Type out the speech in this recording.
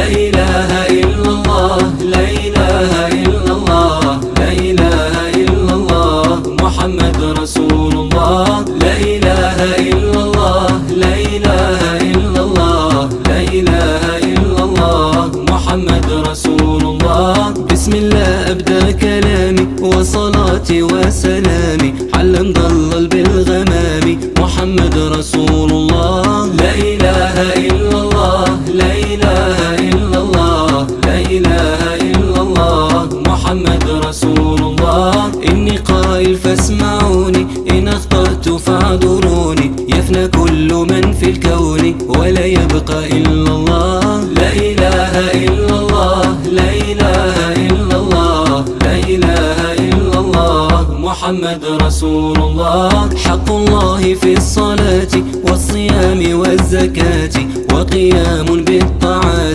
لا إله إلا الله، لا إله إلا الله، لا إله إلا الله، محمد رسول الله. لا إله إلا الله، لا إله إلا الله، لا إله إلا الله، محمد رسول الله. بسم الله أبدأ كلامي وصلاتي وسلامي على مضلل بالغمام، محمد رسول الله. لا إله إلا الله، لا إله إلا الله، لا إله إلا الله، محمد رسول الله. إني قائل فاسمعوني، إن أخطأت فاعذروني، يفنى كل من في الكون ولا يبقى إلا الله. لا إله إلا الله، لا إله إلا الله، لا إله إلا الله، محمد رسول الله. حق الله في الصلاة والصيام والزكاة وقيام بالطاعة